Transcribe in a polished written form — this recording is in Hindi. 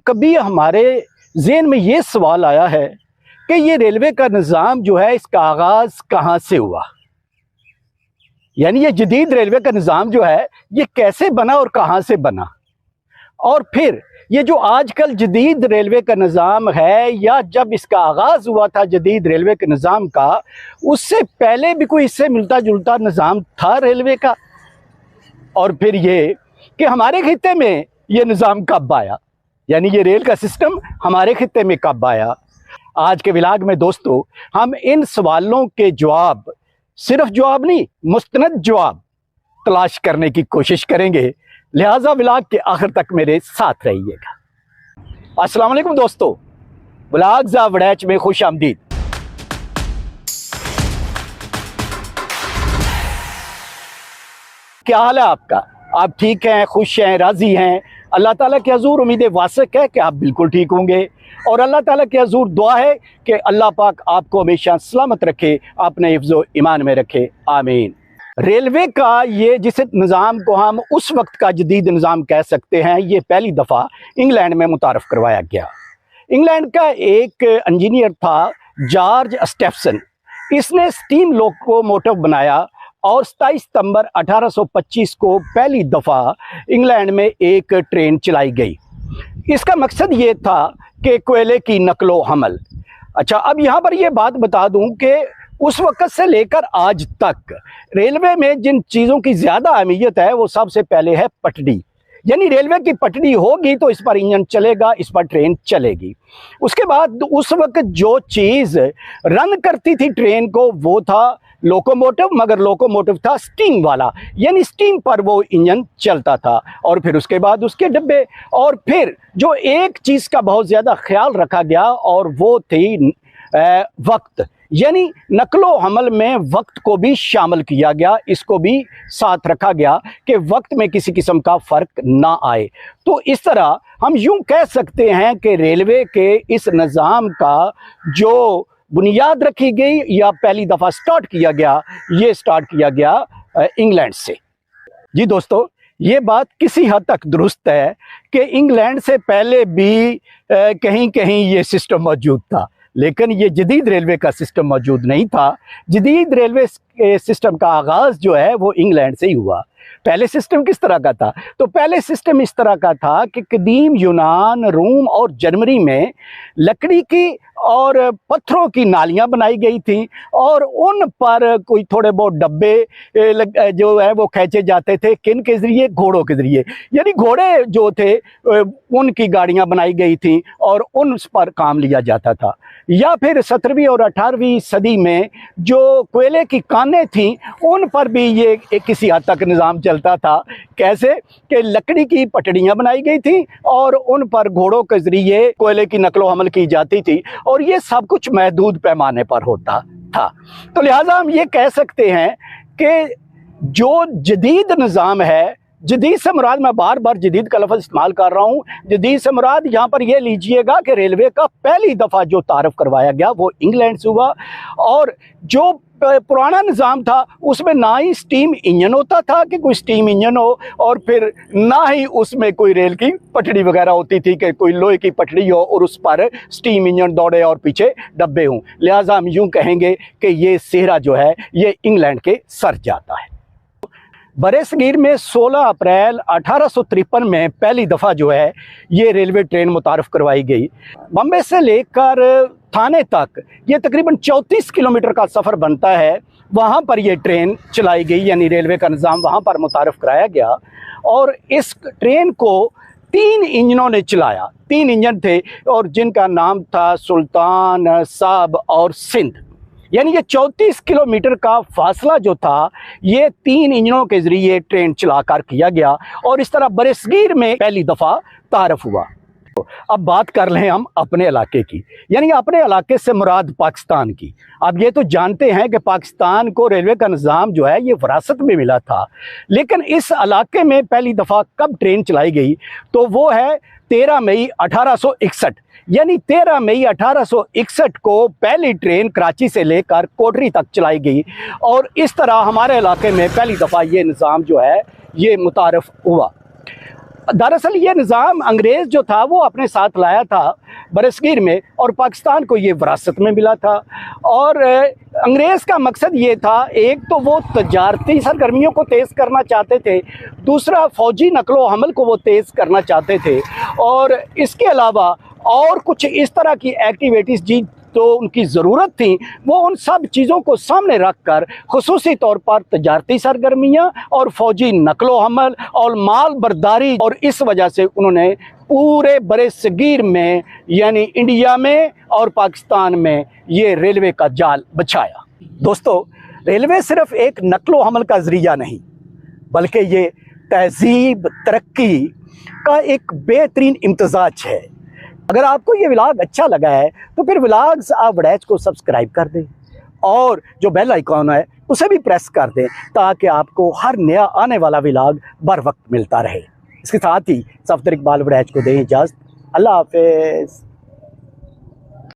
कभी हमारे ज़हन में ये सवाल आया है कि ये रेलवे का निज़ाम जो है इसका आगाज़ कहाँ से हुआ, यानी ये जदीद रेलवे का निज़ाम जो है ये कैसे बना और कहाँ से बना। और फिर ये जो आजकल जदीद रेलवे का निज़ाम है, या जब इसका आगाज़ हुआ था जदीद रेलवे के निज़ाम का, उससे पहले भी कोई इससे मिलता जुलता निज़ाम था रेलवे का। और फिर ये कि हमारे खित्ते में ये निज़ाम कब आया, यानी ये रेल का सिस्टम हमारे खित्ते में कब आया। आज के व्लॉग में दोस्तों हम इन सवालों के जवाब, सिर्फ जवाब नहीं, मुस्तनद जवाब तलाश करने की कोशिश करेंगे। लिहाजा व्लॉग के आखिर तक मेरे साथ रहिएगा। अस्सलाम वालेकुम दोस्तों, व्लॉग ज़ा वड़ैच में खुश आमदीद। क्या हाल है आपका? आप ठीक हैं, खुश हैं, राज़ी हैं? अल्लाह ताला के हजूर उम्मीद वासिक है कि आप बिल्कुल ठीक होंगे, और अल्लाह ताला के हजूर दुआ है कि अल्लाह पाक आपको हमेशा सलामत रखे, अपने हिफ्ज़ो ईमान में रखे, आमीन। रेलवे का ये जिस निज़ाम को हम उस वक्त का जदीद निज़ाम कह सकते हैं, ये पहली दफ़ा इंग्लैंड में मुतारफ़ करवाया गया। इंग्लैंड का एक इंजीनियर था जॉर्ज स्टेफसन, इसने स्टीम लोकोमोटिव बनाया और 27 सितंबर 1825 को पहली दफ़ा इंग्लैंड में एक ट्रेन चलाई गई। इसका मकसद ये था कि कोयले की नकलो हमल। अच्छा, अब यहाँ पर यह बात बता दूँ कि उस वक़्त से लेकर आज तक रेलवे में जिन चीज़ों की ज़्यादा अहमियत है वो सबसे पहले है पटड़ी, यानी रेलवे की पटड़ी होगी तो इस पर इंजन चलेगा, इस पर ट्रेन चलेगी। उसके बाद उस वक्त जो चीज़ रन करती थी ट्रेन को वो था लोकोमोटिव, मगर लोकोमोटिव था स्टीम वाला, यानी स्टीम पर वो इंजन चलता था। और फिर उसके बाद उसके डब्बे, और फिर जो एक चीज़ का बहुत ज़्यादा ख्याल रखा गया और वो थी वक्त, यानी नकलो हमल में वक्त को भी शामिल किया गया, इसको भी साथ रखा गया कि वक्त में किसी किस्म का फ़र्क ना आए। तो इस तरह हम यूं कह सकते हैं कि रेलवे के इस निज़ाम का जो बुनियाद रखी गई या पहली दफ़ा स्टार्ट किया गया, ये स्टार्ट किया गया इंग्लैंड से। जी दोस्तों, ये बात किसी हद तक दुरुस्त है कि इंग्लैंड से पहले भी कहीं कहीं ये सिस्टम मौजूद था, लेकिन ये जदीद रेलवे का सिस्टम मौजूद नहीं था। जदीद रेलवे सिस्टम का आगाज़ जो है वो इंग्लैंड से ही हुआ। पहले सिस्टम किस तरह का था? तो पहले सिस्टम इस तरह का था कि कदीम यूनान, रोम और जर्मनी में लकड़ी की और पत्थरों की नालियां बनाई गई थी, और उन पर कोई थोड़े बहुत डब्बे जो है वो खींचे जाते थे। किन के ज़रिए? घोड़ों के ज़रिए, यानी घोड़े जो थे उनकी गाड़ियां बनाई गई थी और उन पर काम लिया जाता था। या फिर 17वीं और 18वीं सदी में जो कोयले की कानें थीं उन पर भी ये किसी हद तक निज़ाम चलता था। कैसे? कि लकड़ी की पटड़ियाँ बनाई गई थी और उन पर घोड़ों के ज़रिए कोयले की नकलो हमल की जाती थी, और ये सब कुछ महदूद पैमाने पर होता था। तो लिहाजा हम ये कह सकते हैं कि जो जदीद निज़ाम है, जदीद से मुराद, मैं बार बार जदीद का लफ्ज़ इस्तेमाल कर रहा हूँ, जदीद से मुराद यहाँ पर यह लीजिएगा कि रेलवे का पहली दफ़ा जो तारफ़ करवाया गया वो इंग्लैंड से हुआ। और जो पुराना निज़ाम था उसमें ना ही स्टीम इंजन होता था कि कोई स्टीम इंजन हो, और फिर ना ही उसमें कोई रेल की पटड़ी वगैरह होती थी कि कोई लोहे की पटड़ी हो और उस पर स्टीम इंजन दौड़े और पीछे डब्बे हों। लिहाजा हम यूँ कहेंगे कि ये सेहरा जो है ये इंग्लैंड के सर जाता है। बरसगीर में 16 अप्रैल 1853 में पहली दफ़ा जो है ये रेलवे ट्रेन मुतारफ़ करवाई गई। बम्बे से लेकर थाने तक ये तकरीबन 34 किलोमीटर का सफ़र बनता है, वहाँ पर ये ट्रेन चलाई गई, यानी रेलवे का निज़ाम वहाँ पर मुतारफ़ कराया गया। और इस ट्रेन को 3 इंजनों ने चलाया, 3 इंजन थे और जिनका नाम था सुल्तान, साब और सिंध। यानी ये 34 किलोमीटर का फासला जो था ये 3 इंजनों के ज़रिए ट्रेन चलाकर किया गया, और इस तरह बरसगीर में पहली दफ़ा तारफ़ हुआ। अब बात कर लें हम अपने इलाके की, यानी अपने इलाके से मुराद पाकिस्तान की। अब ये तो जानते हैं कि पाकिस्तान को रेलवे का निज़ाम जो है ये विरासत में मिला था, लेकिन इस इलाके में पहली दफ़ा कब ट्रेन चलाई गई तो वो है 13 मई 1861। यानी 13 मई 1861 को पहली ट्रेन कराची से लेकर कोटरी तक चलाई गई, और इस तरह हमारे इलाके में पहली दफ़ा ये निज़ाम जो है ये मुतारफ़ हुआ। दरअसल ये निज़ाम अंग्रेज़ जो था वो अपने साथ लाया था बरसगीर में, और पाकिस्तान को ये विरासत में मिला था। और अंग्रेज़ का मकसद ये था, एक तो वो तजारती सरगर्मियों को तेज़ करना चाहते थे, दूसरा फ़ौजी नकलो हमल को वो तेज़ करना चाहते थे, और इसके अलावा और कुछ इस तरह की एक्टिविटीज़ जी तो उनकी ज़रूरत थी, वो उन सब चीज़ों को सामने रख कर खुसूसी तौर पर तजारती सरगर्मियाँ और फ़ौजी नकलो हमल और माल बर्दारी, और इस वजह से उन्होंने पूरे बरसगीर में यानी इंडिया में और पाकिस्तान में ये रेलवे का जाल बिछाया। दोस्तों, रेलवे सिर्फ एक नकलो हमल का ज़रिया नहीं, बल्कि ये तहज़ीब तरक्की का एक बेहतरीन इम्तज़ाज है। अगर आपको ये व्लॉग अच्छा लगा है तो फिर व्लॉग्स आप वड़ैच को सब्सक्राइब कर दें, और जो बेल आइकॉन है उसे भी प्रेस कर दें, ताकि आपको हर नया आने वाला व्लॉग बर वक्त मिलता रहे। इसके साथ ही सफदर इकबाल वड़ैच को दें इजाज़त। अल्लाह हाफ़िज़।